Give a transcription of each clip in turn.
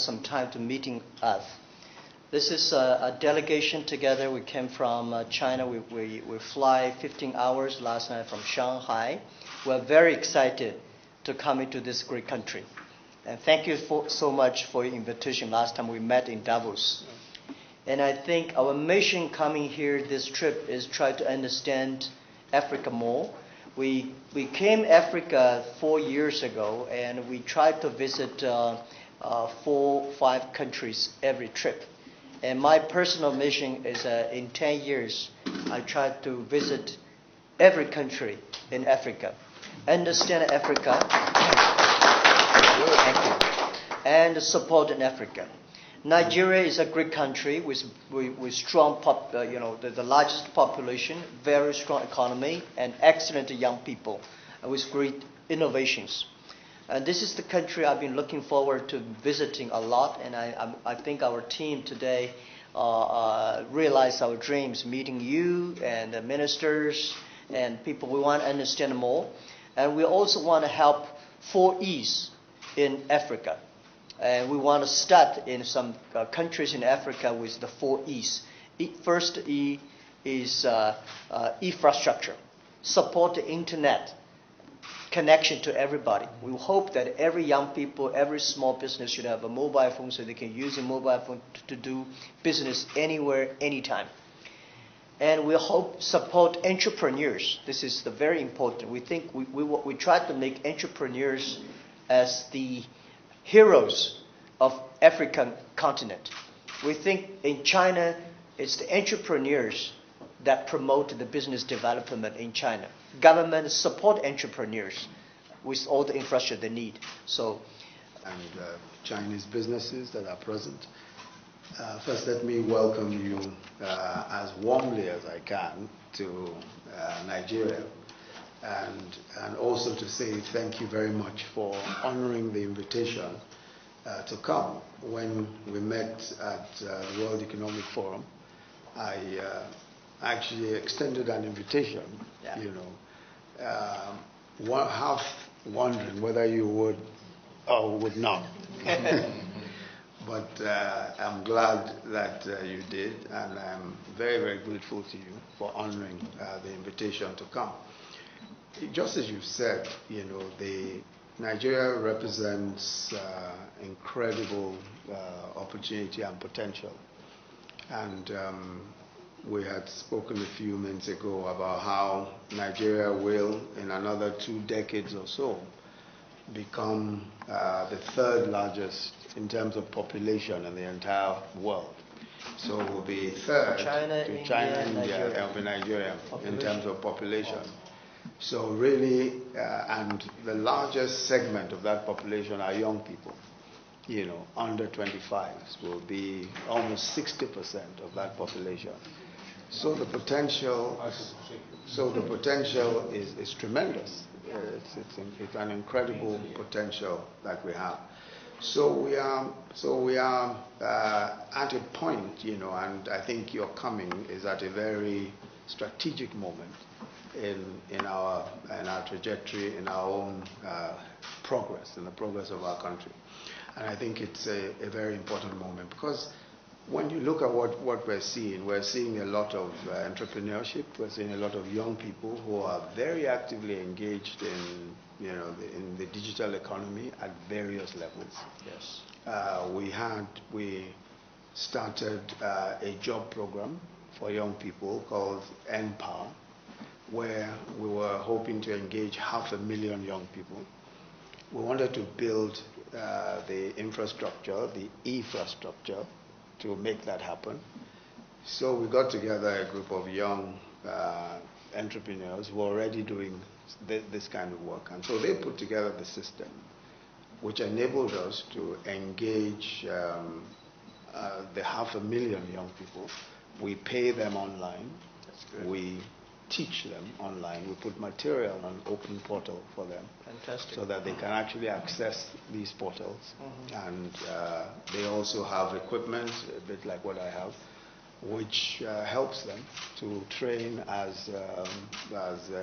some time to meeting us. This is a delegation together. We came from China. We fly 15 hours last night from Shanghai. We're very excited to come into this great country. And thank you so much for your invitation. Last time we met in Davos. And I think our mission coming here this trip is try to understand Africa more. We came Africa 4 years ago, and we tried to visit 4-5 countries every trip. And my personal mission is in 10 years, I try to visit every country in Africa, understand Africa, and support in Africa. Nigeria is a great country with strong, the largest population, very strong economy, and excellent young people, with great innovations. And this is the country I've been looking forward to visiting a lot, and I think our team today realized our dreams, meeting you and the ministers and people we want to understand more. And we also want to help 4 E's in Africa. And we want to start in some countries in Africa with the 4 E's. First E is infrastructure. Support the internet connection to everybody. We hope that every young people, every small business should have a mobile phone so they can use a mobile phone to do business anywhere, anytime. And we hope support entrepreneurs. This is very important. We think we try to make entrepreneurs as the heroes of African continent. We think in China, it's the entrepreneurs that promote the business development in China. Government support entrepreneurs with all the infrastructure they need. And Chinese businesses that are present. First, let me welcome you as warmly as I can to Nigeria. And also to say thank you very much for honoring the invitation to come. When we met at the World Economic Forum, I actually extended an invitation, half wondering whether you would or would not. But I'm glad that you did, and I'm very, very grateful to you for honoring the invitation to come. Just as you've said, Nigeria represents incredible opportunity and potential. And we had spoken a few minutes ago about how Nigeria will, in another 2 decades or so, become the 3rd largest in terms of population in the entire world. So we'll be 3rd to China, India, and Nigeria in terms of population. So really, and the largest segment of that population are young people. Under 25s will be almost 60% of that population. So the potential is tremendous. It's an incredible potential that we have. So we are at a point, and I think your coming is at a very strategic moment in our trajectory, in our own progress, in the progress of our country. And I think it's a very important moment, because when you look at what we're seeing a lot of entrepreneurship. We're seeing a lot of young people who are very actively engaged in the digital economy at various levels. Yes. We started a job program for young people called Empower, where we were hoping to engage 500,000 young people. We wanted to build the infrastructure, the infrastructure, to make that happen. So we got together a group of young entrepreneurs who were already doing this kind of work. And so they put together the system, which enabled us to engage the 500,000 young people. We pay them online. That's great. We teach them online. We put material on an open portal for them. Fantastic. So that they can actually access these portals. Mm-hmm. And they also have equipment, a bit like what I have, which helps them to train as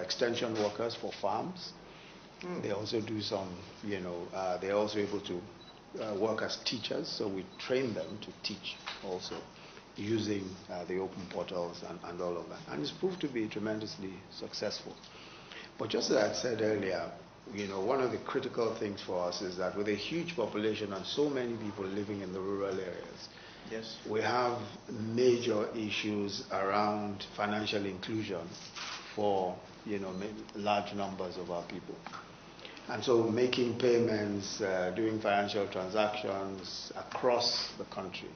extension workers for farms. They also do some, they're also able to work as teachers, so we train them to teach also using the open portals and all of that. And it's proved to be tremendously successful. But just as I said earlier, one of the critical things for us is that with a huge population and so many people living in the rural areas, yes, we have major issues around financial inclusion for large numbers of our people. And so making payments, doing financial transactions across the country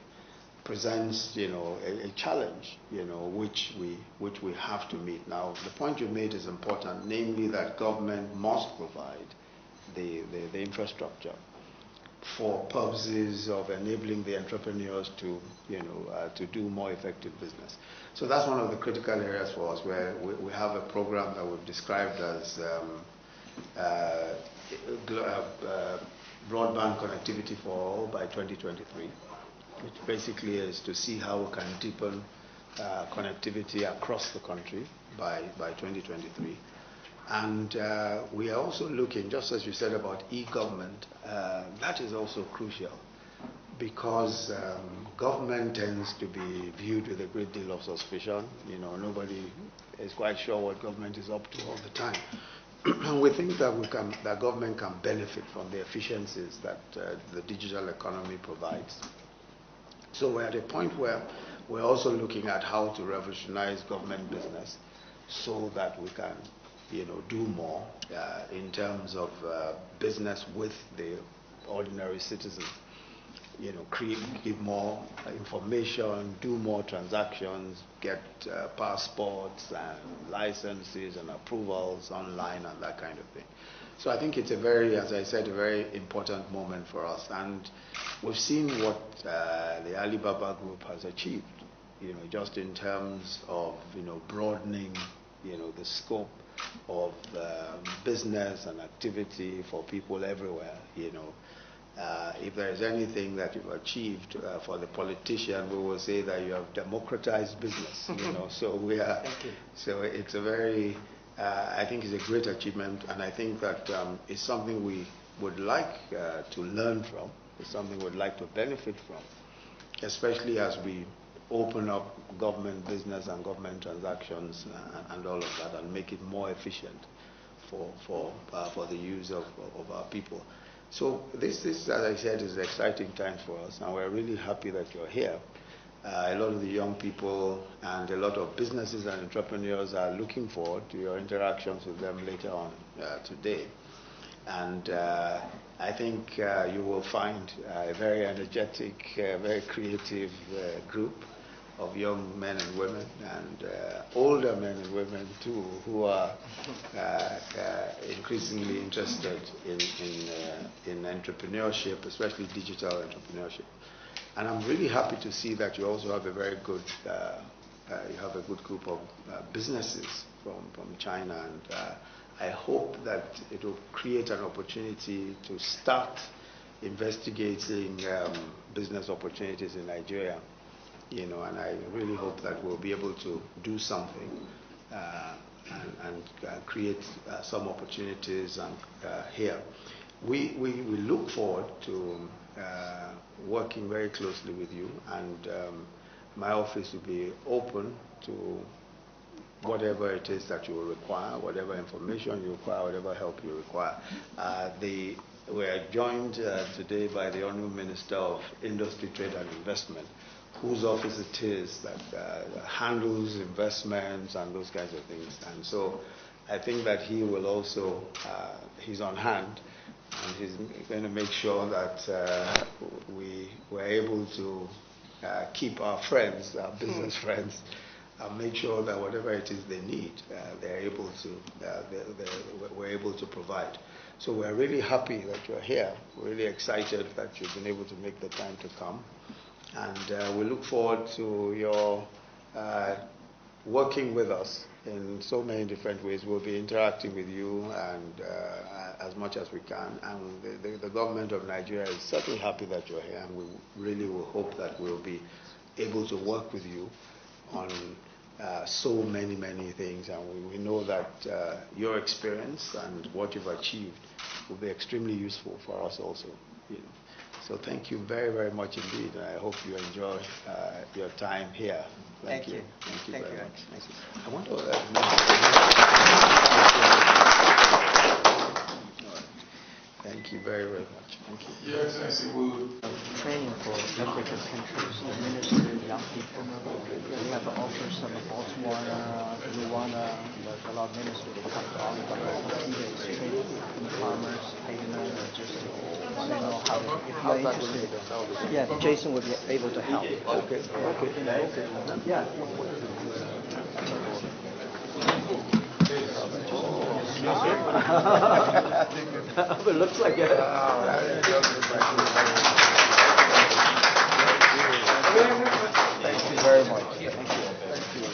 presents a challenge which we have to meet. Now the point you made is important, namely that government must provide the infrastructure for purposes of enabling the entrepreneurs to do more effective business. So that's one of the critical areas for us, where we have a program that we've described as broadband connectivity for all by 2023, which basically is to see how we can deepen connectivity across the country by 2023. And we are also looking, just as you said about e-government, that is also crucial, because government tends to be viewed with a great deal of suspicion. Nobody is quite sure what government is up to all the time. We think that government can benefit from the efficiencies that the digital economy provides. So we're at a point where we're also looking at how to revolutionize government business so that we can do more in terms of business with the ordinary citizen. Give more information, do more transactions, get passports and licenses and approvals online and that kind of thing. So I think it's as I said, a very important moment for us. And we've seen what the Alibaba group has achieved, just in terms of, broadening, the scope of business and activity for people everywhere. If there is anything that you've achieved for the politician, we will say that you have democratized business. So so it's a very, I think it's a great achievement, and I think that it's something we would like to learn from. It's something we'd like to benefit from, especially as we open up government business and government transactions and all of that, and make it more efficient for the use of our people. So this, as I said, is exciting times for us, and we're really happy that you're here. A lot of the young people and a lot of businesses and entrepreneurs are looking forward to your interactions with them later on today. And I think you will find a very energetic, very creative group of young men and women, and older men and women too, who are increasingly interested in entrepreneurship, especially digital entrepreneurship. And I'm really happy to see that you also have a very good, group of businesses from China, and I hope that it will create an opportunity to start investigating business opportunities in Nigeria. And I really hope that we'll be able to do something and create some opportunities here. We look forward to working very closely with you, and my office will be open to whatever it is that you will require, whatever information you require, whatever help you require. We are joined today by the Honourable Minister of Industry, Trade and Investment, whose office it is that handles investments and those kinds of things. And so I think that he will also, he's on hand, and he's going to make sure that we were able to keep our friends, our business friends, and make sure that whatever it is they need, we're able to provide. So we're really happy that you're here. We're really excited that you've been able to make the time to come. And we look forward to your working with us in so many different ways. We'll be interacting with you and as much as we can. And the government of Nigeria is certainly happy that you're here, and we really will hope that we'll be able to work with you on so many things. And we know that your experience and what you've achieved will be extremely useful for us also. So thank you very, very much indeed. And I hope you enjoy your time here. Thank you. Thank you Thank very you. much. Thank you. I want to. Thank you very, very much. Thank you. Your Excellency, will Training for African countries, minister young people. We have offers of Botswana, Rwanda, there's a lot of ministers who come to Alibaba for 3 days training farmers, payment, logistics. So you know how, if you're interested, yeah, Jason would be able to help. Okay. Yeah. It looks like it. Thank you very much. Thank you.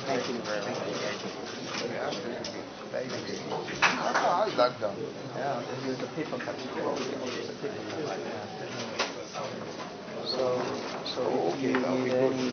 Thank you very much. Thank you. How is that done? Yeah, here's the paper cut. So if you need any